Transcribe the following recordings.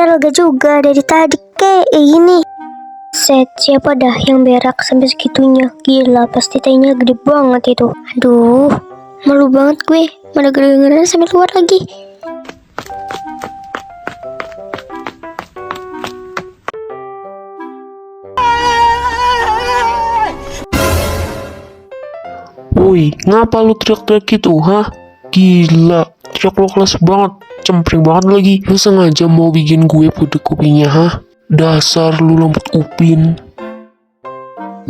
Iya lega juga dari tadi kayak gini. Set, siapa dah yang berak sampai segitunya? Gila, pasti tainya gede banget itu. Aduh, malu banget gue. Mana gede-gedean sampai keluar lagi. Woi, ngapa lu teriak-teriak gitu, hah? Gila, teriak lo kelas banget, cempreng banget lagi. Lu sengaja mau bikin gue pudek kupingnya, hah? Dasar lu rambut upin.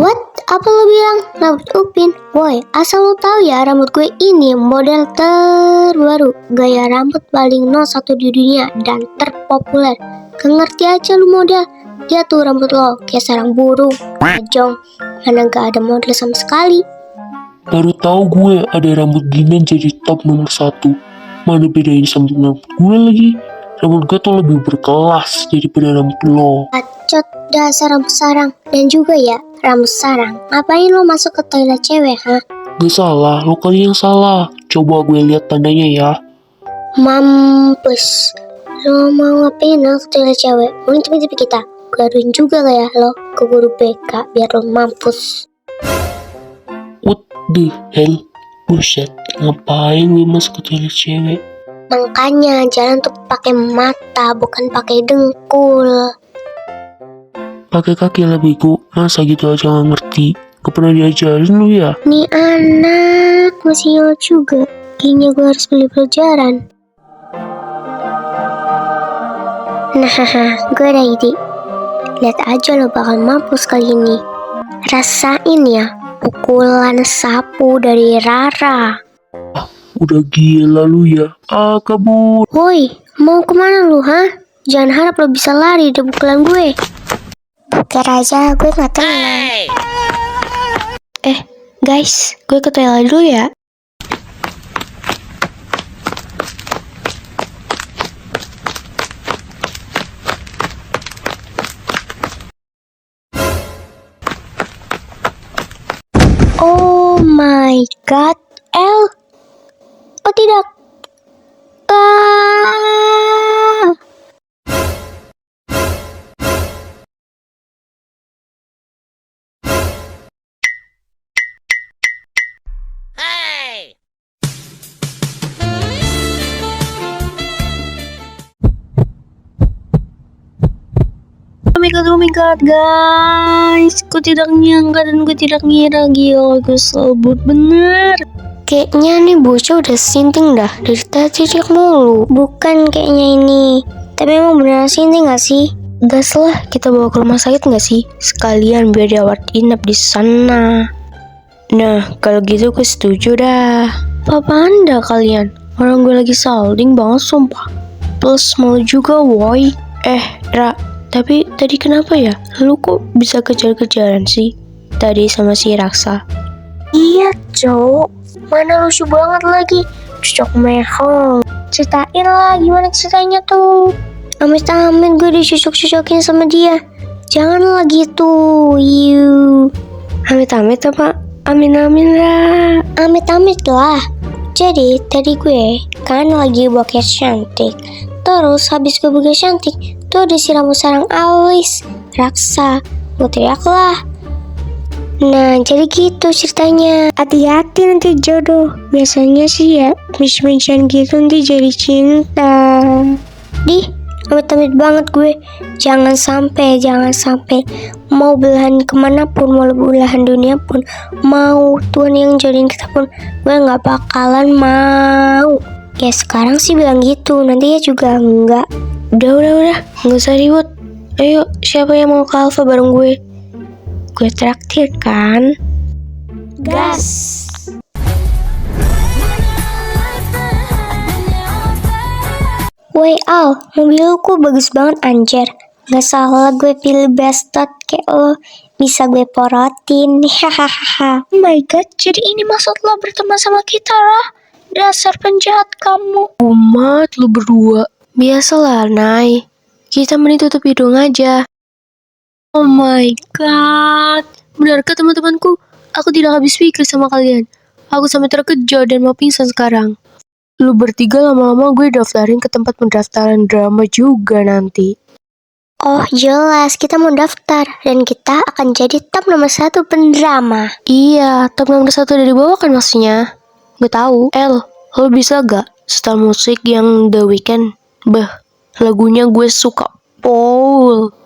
What? Apa lo bilang rambut upin? Woi, asal lo tahu ya, rambut gue ini model terbaru. Gaya rambut paling 01 di dunia dan terpopuler. Gak ngerti aja lu model. Lihat tuh rambut lo, kayak sarang burung. Ajong, mana gak ada model sama sekali. Baru tahu gue ada rambut ginian jadi top nomor 1. Mana bedain sama rambut gue lagi? Rambut gue tuh lebih berkelas daripada rambut lo. Bacot, dasar rambut sarang. Dan juga ya, rambut sarang. Ngapain lo masuk ke toilet cewek, hah? Gak salah, lo kali yang salah. Coba gue lihat tandanya ya. Mampus. Lo mau ngapain lo ke toilet cewek? Mau ngintip kita? Garuin juga gak ya lo ke guru BK biar lo mampus. What the hell? Buset, ngapain gue masuk ke toilet cewek? Makanya jalan tuh pakai mata, bukan pakai dengkul. Pakai kaki lah bego, masa gitu aja gak ngerti? Gak pernah diajarin lu ya? Nih anak masih nyawa juga. Kayaknya gue harus beli pelajaran. Nah, gue ada ide. Lihat aja lo bakal mampus kali ini. Rasain ya pukulan sapu dari Rara. Udah gila lu ya. Kabur. Woi, mau kemana lu, hah? Jangan harap lo bisa lari dari pukulan gue. Buker aja, gue gak tenang. Guys, gue ke toilet dulu ya. Oh my god, El. Oh tidak. Oh my god guys, gue tidak nyangka dan gue tidak ngira. Gila, gue sebut bener. Kayaknya nih bocah udah sinting dah dari tadi teriak mulu. Bukan kayaknya ini, tapi emang beneran sinting gak sih? Gas lah, kita bawa ke rumah sakit gak sih? Sekalian biar dirawat inap di sana. Nah, kalau gitu gue setuju dah. Apaan dah kalian? Orang gue lagi salting banget sumpah. Plus malu juga woi. Ra, tapi tadi kenapa ya? Lu kok bisa kejar-kejaran sih? Tadi sama si Raksa. Iya cowok, mana lucu banget lagi. Cocok mehong. Ceritain lah gimana ceritanya tuh. Amit-amit gue dicocok-cocokin sama dia. Janganlah gitu. Amit-amit apa? Amin-amin lah. Amit-amit lah. Jadi tadi gue kan lagi bokeh cantik. Terus habis gue bokeh cantik, tuh ada si rambut sarang alis Raksa. Gue teriak lah. Nah jadi gitu ceritanya. Hati-hati nanti jodoh. Biasanya sih ya match-matchan gitu nanti jadi cinta. Amit-amit banget gue. Jangan sampai mau belahan kemanapun, mau belahan dunia pun, mau Tuhan yang jodohin kita pun, gue gak bakalan mau. Ya sekarang sih bilang gitu, nanti ya juga enggak. Udah, gak usah ribut. Ayo, siapa yang mau ke Alfa bareng gue? Gue traktir kan? Gas! Woi Al, mobilku bagus banget anjir. Gak salah gue pilih bestot kayak lo. Bisa gue porotin. Hahaha. Oh my god, jadi ini maksud lo berteman sama kita lah? Dasar penjahat kamu. Umat lu berdua. Biasalah, Nay. Kita mending tutup hidung aja. Oh my god. Benarkah teman-temanku? Aku tidak habis pikir sama kalian. Aku sampai terkejut dan mau pingsan sekarang. Lu bertiga lama-lama gue daftarin ke tempat pendaftaran drama juga nanti. Oh jelas, kita mau daftar dan kita akan jadi top nomor 1 pendrama. Iya, top nomor 1 dari bawah kan maksudnya. Gue tahu. Lo bisa gak setel musik yang The Weeknd? Lagunya gue suka Paul.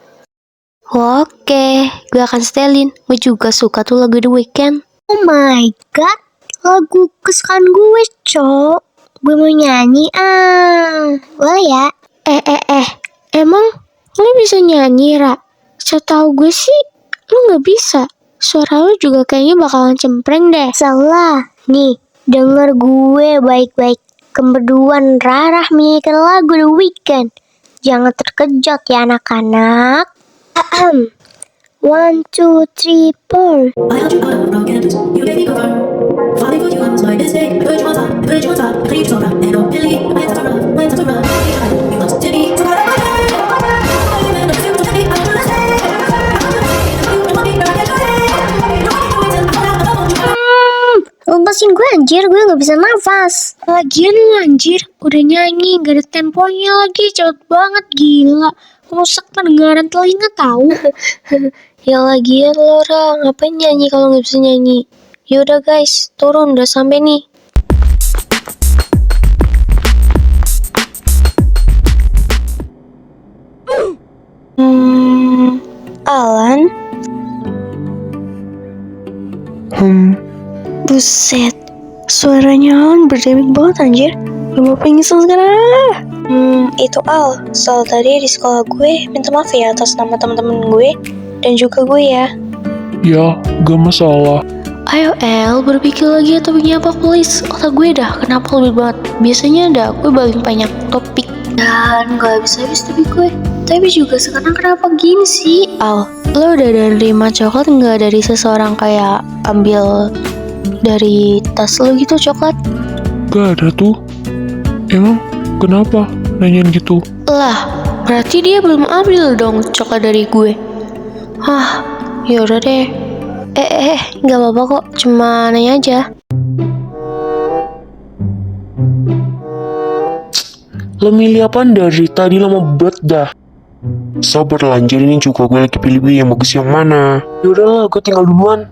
Oke, gue akan setelin. Gue juga suka tuh lagu The Weeknd. Oh my god, lagu kesukaan gue, Cok. Gue mau nyanyi, boleh ya? Emang lo bisa nyanyi, Ra? Setahu gue sih, lo gak bisa. Suara lo juga kayaknya bakalan cempreng deh. Salah, nih, denger gue baik-baik. Kemberduan Rarah menyanyikan lagu The Weeknd. Jangan terkejut ya anak-anak. 1, 2, 3, 4. I held you up, broken news. You gave me cover. Falling for you was my mistake. I put you on top, I put you on top. I leave you so rough and openly. I have to run, I have to run. You must to be so hard. Lepasin gue anjir, gue gak bisa nafas. Lagian lo anjir, udah nyanyi, gak ada temponya lagi, cepet banget, gila. Rusak pendengaran telinga tahu. Ya lagian lo, Ra, ngapain nyanyi kalau gak bisa nyanyi? Yaudah guys, turun, udah sampai nih. Alan? Buset, suaranya Alan berdemik banget anjir. Gue mau pingsan sekarang. Itu Al, soal tadi di sekolah gue minta maaf ya atas nama teman-teman gue dan juga gue ya. Ya, gak masalah. Ayo El, berpikir lagi ya topiknya apa please. Otak gue dah, kenapa lebih banget? Biasanya ada gue paling banyak topik dan gak habis-habis topik gue. Tapi juga sekarang kenapa gini sih? Al, lo udah nerima coklat nggak dari seseorang kayak ambil dari tas lo gitu coklat? Gak ada tuh. Emang kenapa nanyain gitu? Lah, berarti dia belum ambil dong coklat dari gue. Hah, yaudah deh. Gak apa-apa kok, cuma nanya aja. Lo milih apaan dari tadi lama banget dah. Sabar lah anjir, ini juga gue lagi pilih yang bagus yang mana. Yaudahlah, gue tinggal duluan.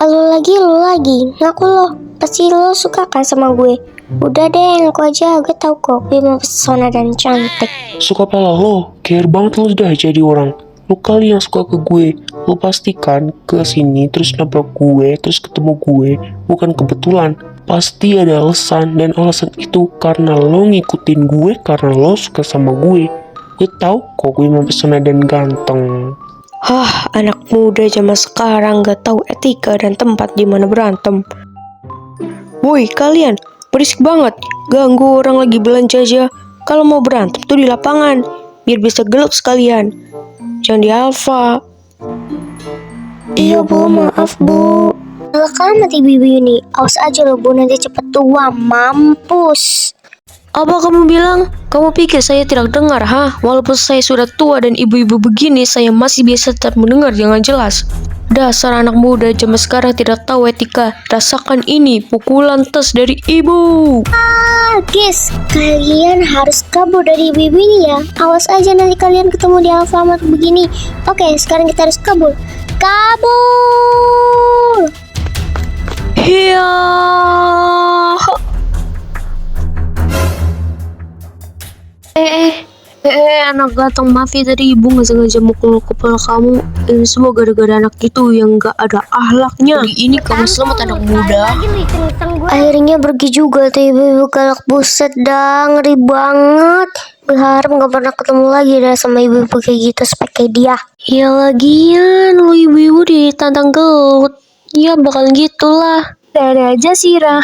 Lo lagi, ngaku lo. Pasti lo suka kan sama gue. Udah deh, ngaku aja, gue tahu kok gue mempesona dan cantik. Suka pala lo, care banget lo udah jadi orang. Lo kali yang suka ke gue. Lo pastikan ke sini terus nabrak gue, terus ketemu gue, bukan kebetulan. Pasti ada alasan, dan alasan itu karena lo ngikutin gue karena lo suka sama gue. Gue tahu kok gue mempesona dan ganteng. Hah, anak muda zaman sekarang gak tahu etika dan tempat di mana berantem. Woi, kalian berisik banget. Ganggu orang lagi belanja aja. Kalau mau berantem tuh di lapangan, biar bisa gelap sekalian. Jangan di Alfa. Iya bu, maaf bu. Galak amat ibu-ibu ini. Awas aja lo bu, nanti cepet tua, mampus. Apa kamu bilang? Kamu pikir saya tidak dengar, ha? Walaupun saya sudah tua dan ibu-ibu begini, saya masih biasa tetap mendengar dengan jelas. Dasar anak muda zaman sekarang tidak tahu etika. Rasakan ini, pukulan tes dari ibu. Guys, kalian harus kabur dari ibu-ibu ini ya. Awas aja nanti kalian ketemu di Alfamart begini. Oke, sekarang kita harus kabur. Kabur! Hiya. Anak ganteng, maaf ya tadi ibu gak sengaja mukul kepala kamu. Ini semua gara-gara anak itu yang gak ada ahlaknya. Hari ini kamu selamat anak muda. Akhirnya pergi juga tuh ibu-ibu galak, buset dah, ngeri banget. Gue harap gak pernah ketemu lagi dah sama ibu-ibu kayak gitu seperti dia. Ya lagian lu ibu-ibu ditantang gelut, ya bakal gitulah. Ada aja sih Ra.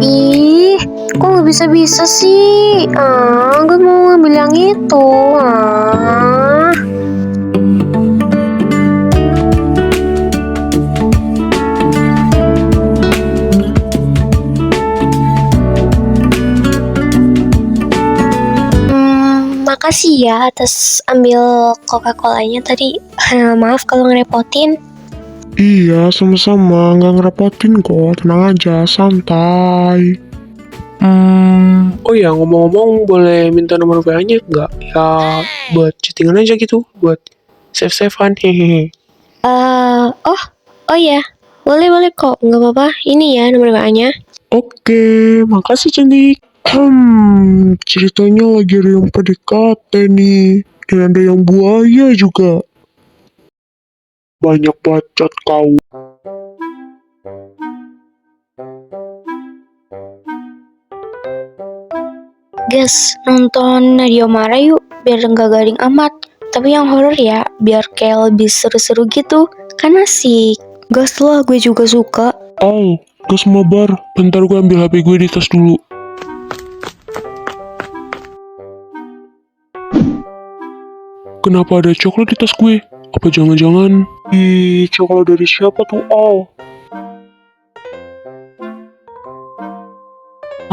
Ih, kok gak bisa-bisa sih? Gue mau ngambil yang itu. Makasih ya atas ambil Coca-Colanya tadi. Maaf kalau ngerepotin. Iya, sama-sama. Nggak ngerepotin kok. Tenang aja, santai. Oh ya, ngomong-ngomong boleh minta nomor WA-nya nggak? Ya, buat chattingan aja gitu. Buat save-savean, hehehe. Oh ya, boleh kok, nggak apa-apa. Ini ya nomor WA-nya. Oke, makasih cantik. Ceritanya lagi ada yang PDKT nih. Dan ada yang buaya juga. Banyak bacot kau. Guys, nonton Nadia Mara yuk, biar nggak garing amat. Tapi yang horor ya, biar kayak lebih seru-seru gitu. Kan asik. Gas lah, gue juga suka. Al, gas mabar. Bentar gue ambil HP gue di tas dulu. Kenapa ada coklat di tas gue? Apa jangan-jangan? Coklat dari siapa tuh, Al?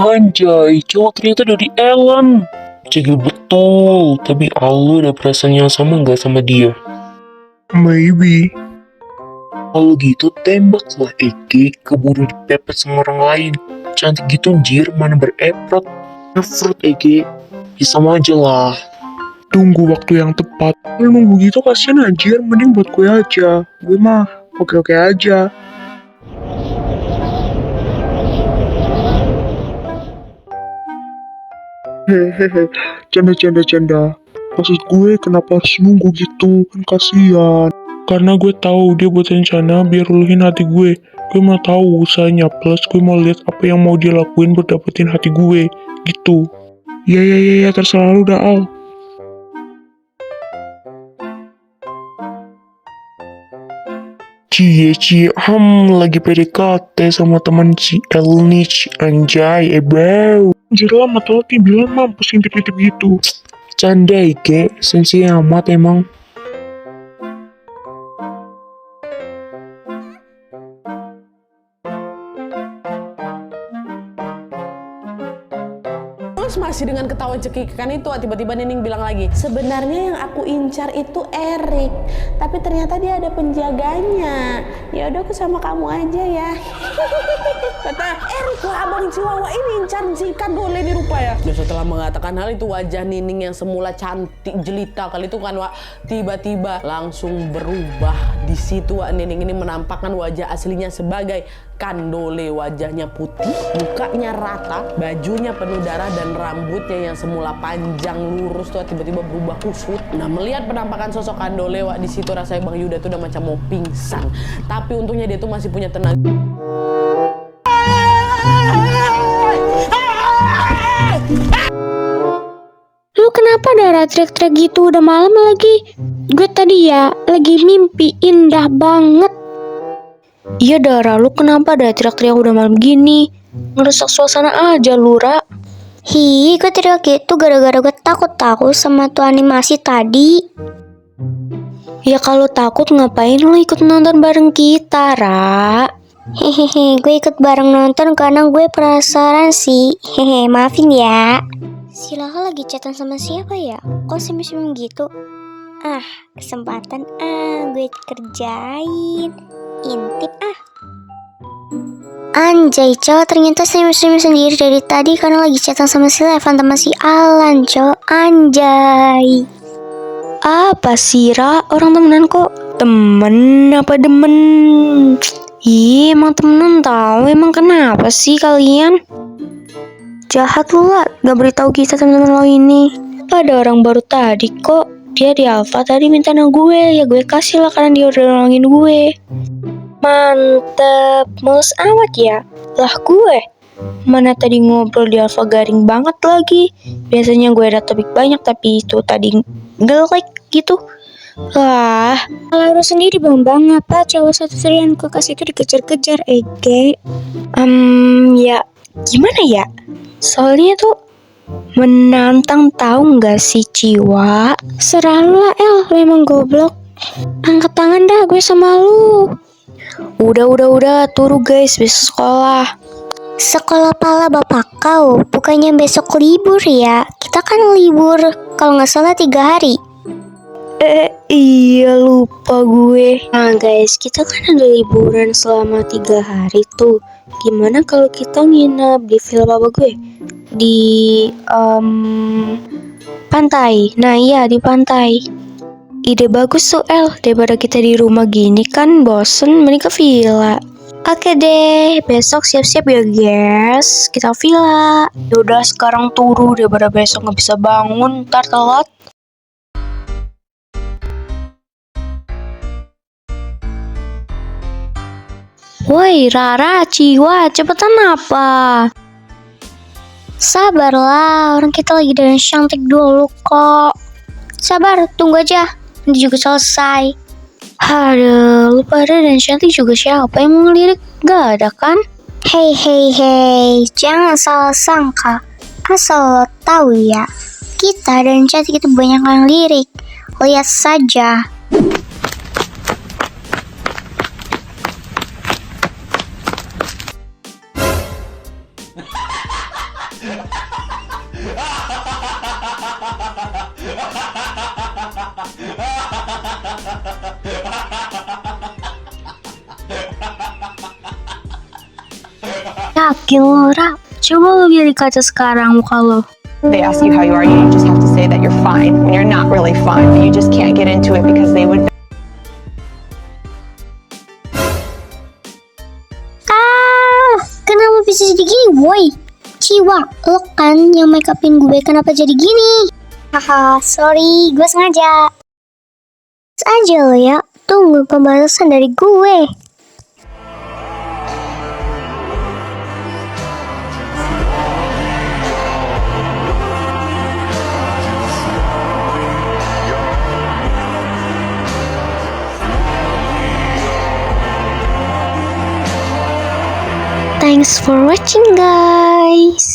Anjay, cowok ternyata dari Ellen. Cegil betul, tapi Al ada perasaan yang sama nggak sama dia? Maybe. Kalau gitu tembaklah Eke, keburu dipepet sama orang lain. Cantik gitu anjir, mana berefrot. Effort Eke, bisa aja lah. Tunggu waktu yang tepat. Kalau nunggu gitu kasihan anjir, mending buat gue aja. Gue mah oke-oke aja. Hehehe, canda. Maksud gue kenapa harus nunggu gitu, kan kasihan. Karena gue tahu dia buat rencana biar luluhin hati gue. Gue mau tahu usahanya, plus gue mau lihat apa yang mau dia lakuin buat dapetin hati gue, gitu. Ya, terserah lu dah, Al. Cie, lagi PDKT sama teman si Elnich, anjay, bro. Anjir lah, mata lo bilang mampus intip-intip gitu. Canda, Ike, sensi amat emang. Terus masih dengan ketawa cekikikan itu, tiba-tiba Nining bilang lagi, sebenarnya yang aku incar itu Erik, tapi ternyata dia ada penjaganya. Ya udah aku sama kamu aja ya. Kata Erik lah, abang Chihuahua ini incar si Kadole di rupa ya. Dan setelah mengatakan hal itu, wajah Nining yang semula cantik jelita kali itu kan tiba-tiba langsung berubah. Di situ Nining ini menampakkan wajah aslinya sebagai Kandole. Wajahnya putih, mukanya rata, bajunya penuh darah, dan rambutnya yang semula panjang lurus tuh tiba-tiba berubah kusut. Nah, melihat penampakan sosok Kandole, di situ rasanya Bang Yuda tuh udah macam mau pingsan. Tapi untungnya dia tuh masih punya tenaga. Lu kenapa darah teriak-teriak gitu, udah malam lagi? Gue tadi ya lagi mimpi indah banget. Iya Dara, lu kenapa dah teriak-teriak udah malam gini? Ngerusak suasana aja lu, Ra. Hi, gue teriak gitu gara-gara gue takut sama tuh animasi tadi. Ya kalau takut ngapain lu ikut nonton bareng kita, Ra? Hehehe, gue ikut bareng nonton karena gue penasaran sih. Hehe, maafin ya. Si Lala lagi chatan sama siapa ya? Kok senyum-senyum gitu? Kesempatan gue kerjain. Intip Anjay, cowok ternyata senyum-senyum sendiri dari tadi karena lagi chatan sama si Levan sama si Alan, cowok. Anjay. Apa sih, Ra? Orang temenan kok. Temen apa demen? Ih, emang temenan tahu. Emang kenapa sih kalian? Jahat lu lah, gak beritahu kita temen-temen lo ini. Ada orang baru tadi kok. Dia di Alfa tadi minta nama gue. Ya gue kasih lah karena dia udah nolongin gue. Mantep, males amat ya. Lah gue, mana tadi ngobrol di Alfa garing banget lagi. Biasanya gue ada topik banyak tapi itu tadi nge-like gitu. Lah, Kalau lu sendiri bang, apa cowok satu yang kulkas itu dikejar-kejar, Ege? ya gimana ya? Soalnya tuh menantang, tahu nggak sih Ciwa? Serah lu lah, El, lu emang goblok. Angkat tangan dah, gue sama lu. Udah, turu guys, besok sekolah. Sekolah pala bapak kau, bukannya besok libur ya? Kita kan libur Kalau nggak salah 3 hari. Iya lupa gue. Nah guys, kita kan ada liburan selama 3 hari tuh. Gimana kalau kita nginep di villa papa gue? Di pantai. Nah iya, di pantai. Ide bagus tuh El. Daripada kita di rumah gini kan bosen, mending ke villa. Oke deh, besok siap-siap ya guys. Kita villa. Yaudah sekarang turu daripada besok nggak bisa bangun, ntar telat. Woi Rara, Ciwa, cepetan apa? Sabarlah, orang kita lagi dengan cantik dulu kok. Sabar, tunggu aja. Nanti juga selesai. Aduh, lu pada dan cantik juga siapa yang mau ngelirik? Gak ada kan? Hei, jangan salah sangka. Asal lo tahu ya, kita dan cantik itu banyak yang lirik. Lihat saja. Yakin lo, Ra? Coba lo lihat di kaca sekarang muka lo. They ask you how you are, you just have to say that you're fine when you're not really fine, but you just can't get into it because they would. Kenapa bisa jadi gini, boy? Ciwa, lo kan yang make upin gue, kenapa jadi gini? Haha, sorry, gue sengaja. Aja lo ya, tunggu pembalasan dari gue. Thanks for watching guys.